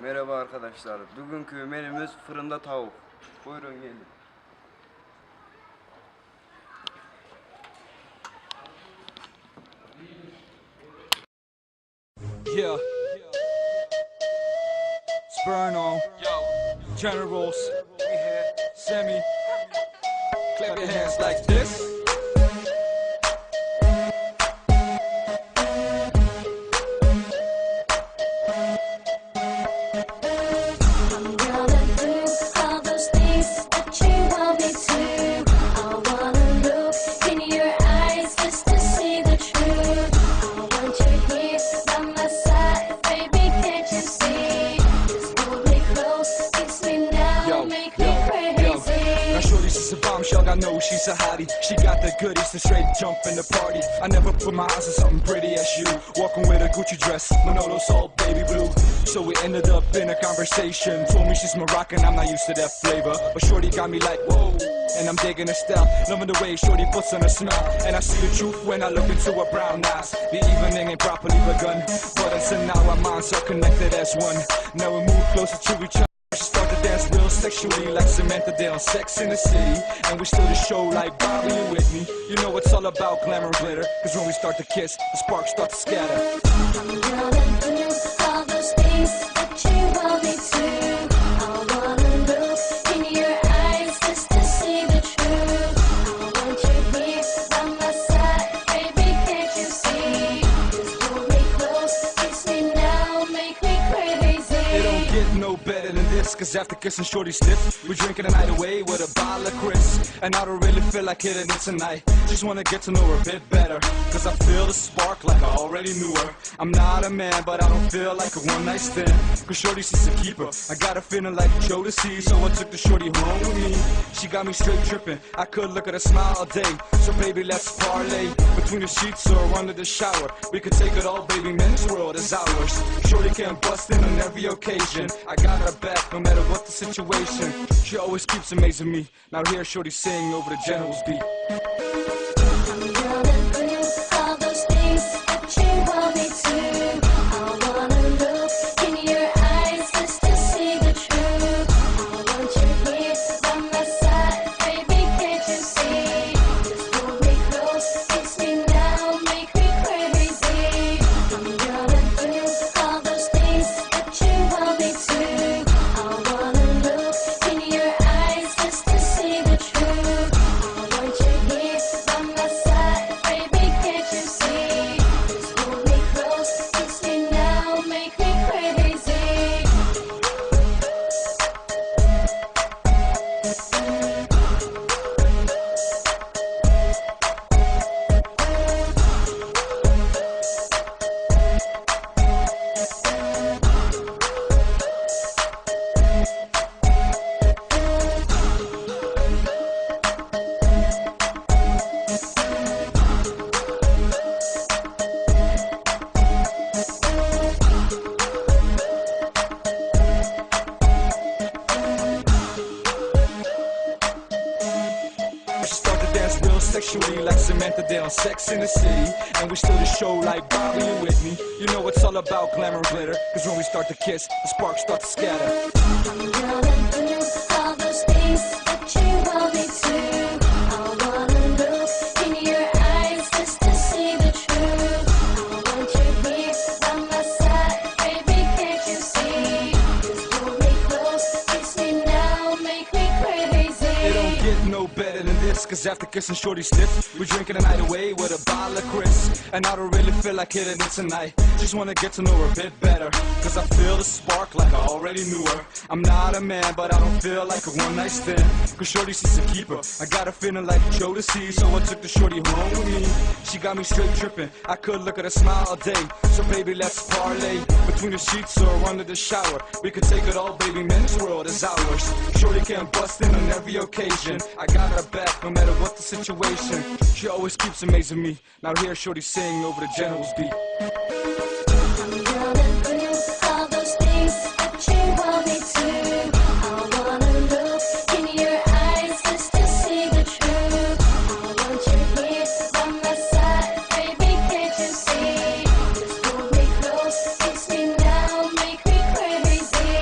Merhaba arkadaşlar. Bugünkü menümüz fırında tavuk. Buyurun gelin. Yeah. Sperno. Yo. Generals. We here. Semi. Clap your hands like this. I know she's a hottie. She got the goodies to straight jump in the party. I never put my eyes on something pretty as you. Walking with a Gucci dress, Manolos all baby blue. So we ended up in a conversation. Told me she's Moroccan, I'm not used to that flavor. But shorty got me like, whoa. And I'm digging her style, loving the way shorty puts on her smile. And I see the truth when I look into her brown eyes. The evening ain't properly begun, but until now our minds are connected as one. Now we move closer to each other. She started to dance real sexually like Samantha Dale, Sex in the City. And we still the show like Bobby and Whitney. You know it's all about glamour and glitter, cause when we start to kiss, the sparks start to scatter. I'm gonna do all those things that you want me to. I wanna look in your eyes just to see the truth. I want you here by my side, baby, can't you see? Just hold me close, kiss me now, make me crazy. It don't get no better than this, cause after kissing shorty stiff, we're drinking the night away with a bottle of Chris. And I don't really feel like hitting it tonight, just wanna get to know her a bit better. Cause I feel the spark like I already knew her. I'm not a man, but I don't feel like a one night stand, cause shorty she's a keeper. I got a feeling like Joe to see, so I took the shorty home with me. She got me straight tripping, I could look at her smile all day. So baby, let's parlay between the sheets or under the shower. We could take it all, baby, man, this world is ours. Shorty can bust in on every occasion. I got her back no matter what the situation. She always keeps amazing me. Now here shorty sing over the general's beat. I'm gonna do all those things that you want me to. I wanna look in your eyes just to see the truth. I want you here by my side, baby, can't you see? Just hold me close, kiss me now, make me crazy. I'm gonna do all those things that you want me to. I wanna look in your eyes just to see the truth. I want you here by my side, baby, can't you see? Just hold me close, kiss me now, make me crazy. She started to dance real sexually like Samantha Dale, Sex in the City. And we still the show like Bobby and Whitney. You know it's all about glamour and glitter, cause when we start to kiss, the sparks start to scatter. I'm gonna do all those things that you want me to. I wanna look in your eyes just to see the truth. I want you here by my side, baby, can't you see? Just hold me close, kiss me now, make me crazy. It don't get no better than this, cause after kissing shorty stiff, we're drinking the night away with a bottle of Chris. And I don't really feel like hitting it tonight, just wanna get to know her a bit better. Cause I feel the spark like I already knew her. I'm not a man, but I don't feel like a one night stand, cause shorty she's a keeper. I got a feeling like Joe to see, so I took the shorty home with me. She got me straight tripping, I could look at her smile all day. So baby, let's parlay between the sheets or under the shower. We could take it all, baby, man, this world is ours. Shorty can bust in on every occasion. I got her back no matter what the situation. She always keeps amazing me. Now here shorty sing over the general's beat. I'm gonna do all those things that you want me to. I wanna look in your eyes just to see the truth. I want you here by my side, baby, can't you see? Just hold me close, kiss me now, make me crazy.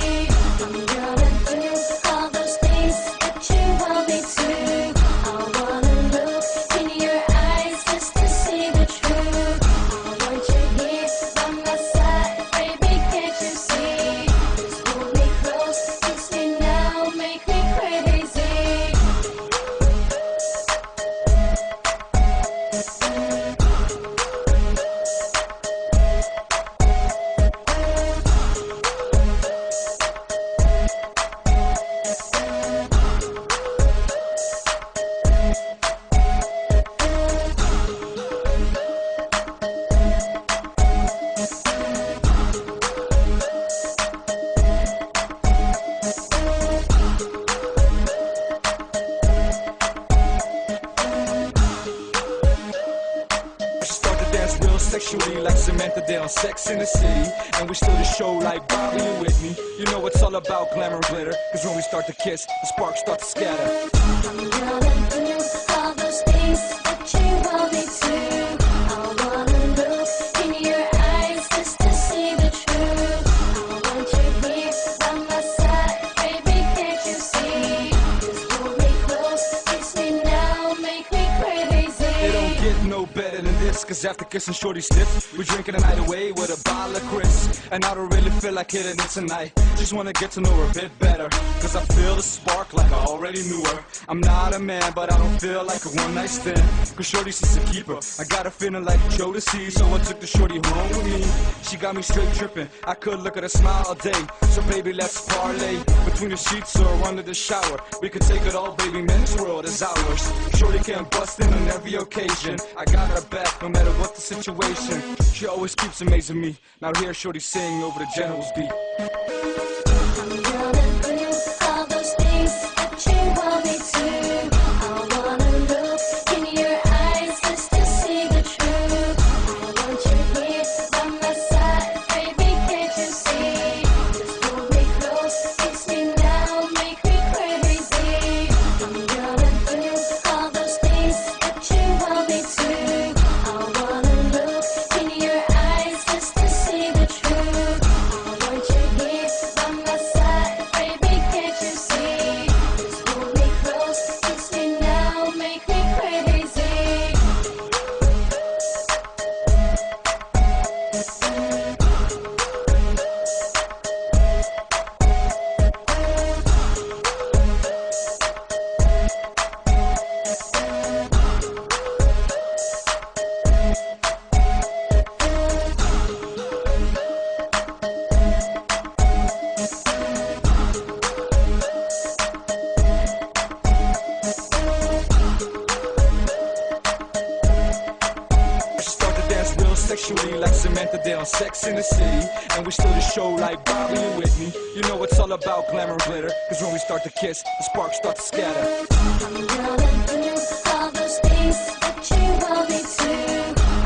down, Sex in the City. And we still the show like Bobby, you with me? You know it's all about glamour and glitter. Cause when we start to kiss, the sparks start to scatter. I'm gonna do all those things that you want me to. I wanna look in your eyes just to see the truth. I want you here by my side, baby, can't you see? Just hold me close, kiss me now, make me crazy. It don't get no better than this. Cause after kissing shorty stiff, we're drinking the night away with a bottle of Chris. And I don't really feel like hitting it tonight. Just wanna get to know her a bit better. Cause I feel the spark like I already knew her. I'm not a man, but I don't feel like a one night stand. Cause shorty's just a keeper. I got a feeling like Joe to see, so I took the shorty home with me. She got me straight tripping. I could look at her smile all day. So baby, let's parlay. Between the sheets or under the shower. We could take it all, baby, man, this world is ours. Shorty can't bust in on every occasion. I got her back no matter what the situation. She always keeps amazing me. Now here shorty sing over the general's beat. I'm gonna do all those things that you want me to. I wanna look in your eyes just to see the truth. I want you here by my side, baby, can't you see? Just hold me close, kiss me now, make me crazy. I'm gonna do all those things that you want me to. I wanna look in your eyes just to see the truth. I want you here by my side, baby, can't you see? Just hold me close, kiss me now, make me crazy. She start to dance real sexually like Samantha Day on Sex in the City. And we still the show like Bobby, you with me? You know it's all about glamour and glitter. Cause when we start to kiss, the sparks start to scatter. I'm gonna do all those things that you want me to.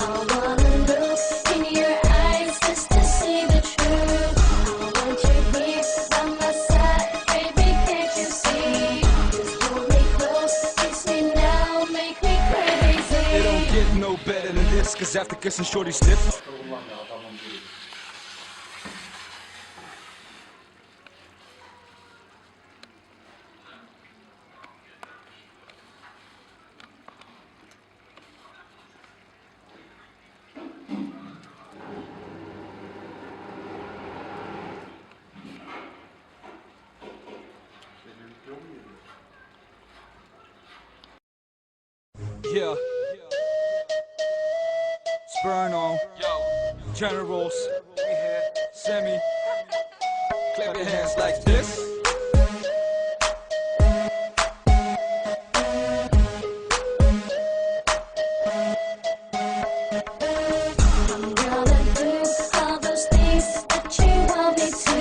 I wanna look in your eyes just to see the truth. I want you here by my side, baby, can't you see? Just hold me close, kiss me now, make me crazy. It don't get no better than this. Cause after kissing shorty stiff, yeah. Spurn on, generals, semi. Clap your hands like this. I'm gonna do all those things that you want me to.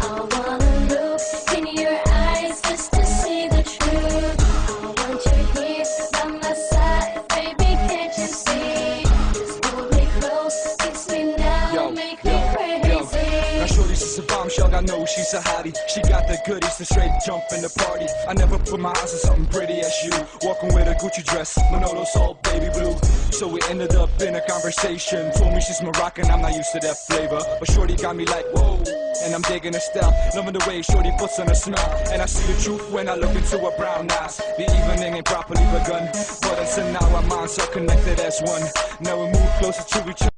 I wanna look in your eyes just to see the truth. I want you here by my side, baby, can't you see? Just hold me close, kiss me now, make me crazy. Now shorty's just a bombshell, I know she's a hottie. She got the goodies to straight jump in the party. I never put my eyes on something pretty as you. Walking with a Gucci dress, Manolos all baby blue. So we ended up in a conversation. Told me she's Moroccan, I'm not used to that flavor. But shorty got me like, whoa. And I'm digging her style, loving the way shorty puts on her smile. And I see the truth when I look into her brown eyes. The evening ain't properly begun, but until now our minds are connected as one. Now we move closer to each